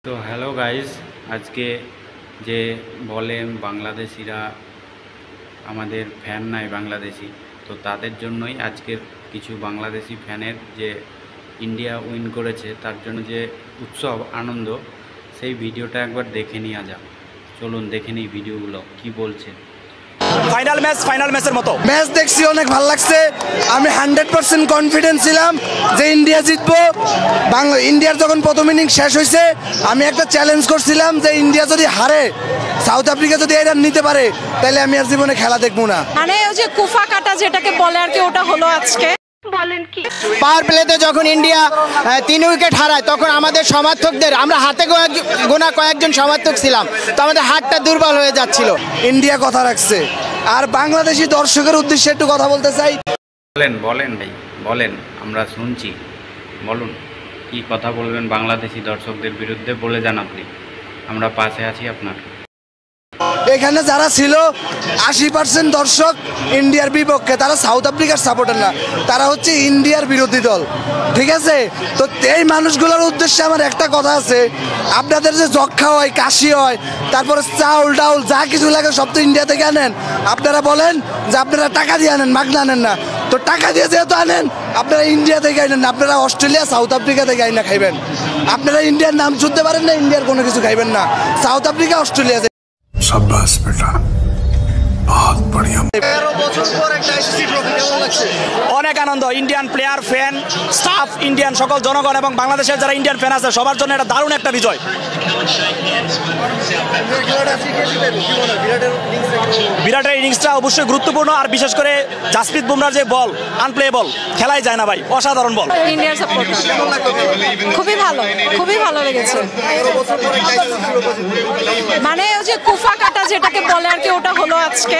তো hello guys, আজকে যে বলেন বাংলাদেশিরা আমাদের ফ্যান নাই বাংলাদেশি, তো তাদের জন্যই আজকের কিছু বাংলাদেশি ফ্যানের যে ইন্ডিয়া উইন করেছে তার জন্য যে উৎসব আনন্দ, সেই ভিডিওটা একবার দেখে নিয়ে যাক। চলুন দেখে নিই ভিডিওগুলো কি বলছে। ফাইনাল ম্যাচের মতো ম্যাচ দেখছি, অনেক ভালো লাগছে। আমি 100% কনফিডেন্ট ছিলাম যে ইন্ডিয়া জিতবো। ইন্ডিয়ার যখন প্রথম ইনিংস শেষ হয়েছে, আমি একটা চ্যালেঞ্জ করছিলাম যে ইন্ডিয়া যদি হারে, সাউথ আফ্রিকা যদি এই রান নিতে পারে, তাহলে আমি আর জীবনে খেলা দেখবো না। মানে ওই যে কুফা কাটা যেটাকে বলে আর কি, ওটা হলো আজকে। বলেন কি পাওয়ার প্লেতে যখন ইন্ডিয়া 3 উইকেট হারায়, তখন আমাদের সমর্থকদের, আমরা হাতে গোনা কয়েকজন সমর্থক ছিলাম, তো আমাদের হাতটা দুর্বল হয়ে যাচ্ছিল। ইন্ডিয়া কথা রাখছে। আর বাংলাদেশি দর্শকের উদ্দেশ্যে একটু কথা বলতে চাই। বলেন ভাই, বলেন, আমরা শুনছি। বলুন কি কথা বলবেন বাংলাদেশি দর্শকদের বিরুদ্ধে, বলে যান আপনি, আমরা পাশে আছি আপনার। এখানে যারা ছিল 80% দর্শক ইন্ডিয়ার বিপক্ষে, তারা সাউথ আফ্রিকার সাপোর্টার না, তারা হচ্ছে ইন্ডিয়ার বিরোধী দল, ঠিক আছে? তো এই মানুষগুলোর উদ্দেশ্যে আমার একটা কথা আছে, আপনাদের যে যক্ষা হয়, কাশি হয়, তারপরে চাউল ডাউল যা কিছু লাগে সব তো ইন্ডিয়া থেকে আনেন। আপনারা বলেন যে আপনারা টাকা দিয়ে আনেন, মাগনা আনেন না, তো টাকা দিয়ে যেহেতু আনেন, আপনারা ইন্ডিয়া থেকে আনেন না, আপনারা অস্ট্রেলিয়া সাউথ আফ্রিকা থেকে আইনা খাইবেন। আপনারা ইন্ডিয়ার নাম শুনতে পারেন না, ইন্ডিয়ার কোনো কিছু খাইবেন না, সাউথ আফ্রিকা অস্ট্রেলিয়া। शाबाश बेटा, बहुत बढ़िया। অনেক আনন্দ। Indian player, fan, staff, Indian সকল জনগণ এবং বাংলাদেশের যারা ইন্ডিয়ান ফ্যান আছে, সবার জন্য এটা দারুণ একটা বিজয়। বিরাটের ইনিংসটা অবশ্যই গুরুত্বপূর্ণ, আর বিশেষ করে জাসপ্রীত বুমরার যে বল, আনপ্লেয়েবল, খেলাই যায় না ভাই, অসাধারণ বল। ইন্ডিয়ার সাপোর্ট খুবই ভালো লেগেছে। মানে ওই যে কুফা কাটা যেটাকে বলে আর কি, ওটা হলো আজকে।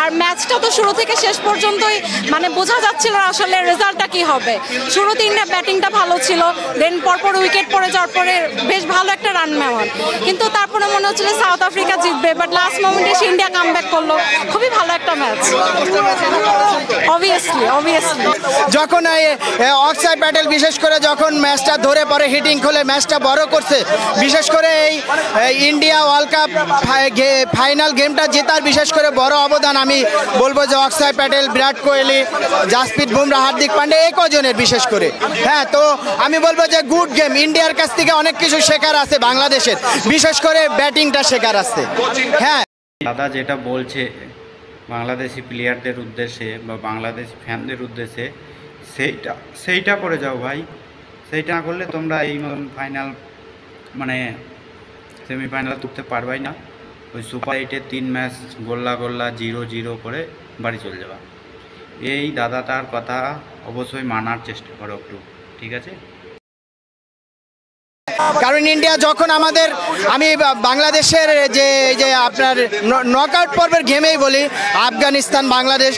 আর ম্যাচটা তো শুরু থেকে শেষ পর্যন্তই মানে বোঝা যাচ্ছিল আসলে রেজাল্টটা কি হবে। শুরুতে ইন্ডিয়া ব্যাটিংটা ভালো ছিল, দেন পরপর উইকেট পড়ে যাওয়ার পরে বেশ ভালো একটা রান নেওয়ার, কিন্তু তারপরে মনে হচ্ছিল সাউথ আফ্রিকা জিতবে, বাট লাস্ট মোমেন্টে এসে ইন্ডিয়া কামব্যাক করলো। খুবই ভালো একটা ম্যাচ, অবভিয়াসলি। যখন অক্ষয় প্যাটেল বিশেষ করে যখন ম্যাচটা ধরে পরে হিটিং খোলে, ম্যাচটা বড় করছে, বিশেষ করে এই ইন্ডিয়া ওয়ার্ল্ড কাপ ফাইনাল গেমটা জেতার বিশেষ করে বড় অবদান আমি বলবো যে অক্ষয় প্যাটেল, বিরাট কোহলি, জাসপ্রীত বুমরা, হার্দিক পান্ডে, এই কজনের বিশেষ করে। হ্যাঁ, তো আমি বলবো যে গুড গেম। ইন্ডিয়ার কাছ থেকে অনেক কিছু শেখার আছে বাংলাদেশের, বিশেষ করে ব্যাটিংটা শেখার আছে। হ্যাঁ, দাদা যেটা বলছে বাংলাদেশি প্লেয়ারদের উদ্দেশ্যে বা বাংলাদেশি ফ্যানদের উদ্দেশ্যে, সেইটা করে যাও ভাই। সেইটা না করলে তোমরা এই ফাইনাল মানে সেমিফাইনাল তুলতে পারবাই না। ওই সুপার 8-এ 3 ম্যাচ গোল্লা 0-0 করে বাড়ি চলে যাবা। এই দাদাটার কথা অবশ্যই মানার চেষ্টা করো একটু, ঠিক আছে? কারণ ইন্ডিয়া যখন আমাদের, আমি বাংলাদেশের যে আপনার নকআউট পর্বের গেমেই বলি, আফগানিস্তান বাংলাদেশ,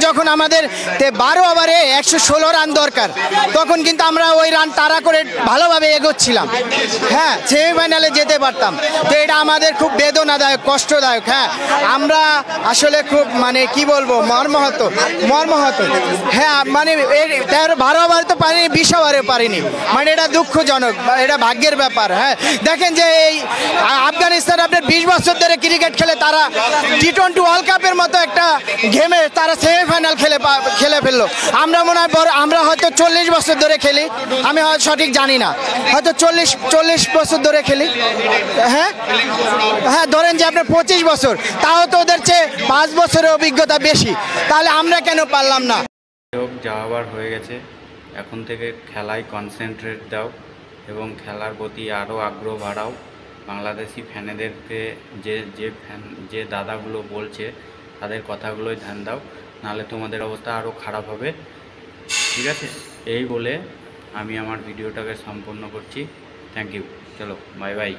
যখন আমাদের 12 ওভারে 116 রান দরকার, তখন কিন্তু আমরা ওই রান তাড়া করে ভালোভাবে এগোচ্ছিলাম। হ্যাঁ, সেমিফাইনালে যেতে পারতাম। তো এটা আমাদের খুব বেদনাদায়ক, কষ্টদায়ক। হ্যাঁ, আমরা আসলে খুব মানে কি বলবো, মর্মাহত। হ্যাঁ, মানে 12 ওভার তো পারিনি, 20 ওভারে পারিনি, মানে এটা দুঃখজনক, এটা ভাগ্যের ব্যাপার। হ্যাঁ, দেখেন যে এই আফগানিস্তান আপনার 20 বছর ধরে ক্রিকেট খেলে, তারা T20 ওয়ার্ল্ড কাপের মতো একটা গেমে তারা সেমিফাইনাল খেলে ফেললো। আমরা মনে হয় আমরা হয়তো 40 বছর ধরে খেলি, আমি হয়তো সঠিক জানি না, হয়তো 40 বছর ধরে খেলি। হ্যাঁ, ধরেন যে আপনার 25 বছর, তাও তো ওদের চেয়ে 5 বছরের অভিজ্ঞতা বেশি, তাহলে আমরা কেন পারলাম না? যাওয়ার হয়ে গেছে, এখন থেকে খেলায় কনসেন্ট্রেট দাও এবং খেলার প্রতি আরও আগ্রহ বাড়াও। বাংলাদেশি ফ্যানেদেরকে যে দাদাগুলো বলছে তাদের কথাগুলোই ধ্যান দাও, নাহলে তোমাদের অবস্থা আরও খারাপ হবে, ঠিক আছে? এই বলে আমি আমার ভিডিওটাকে সম্পন্ন করছি। থ্যাংক ইউ, চলো বাই বাই।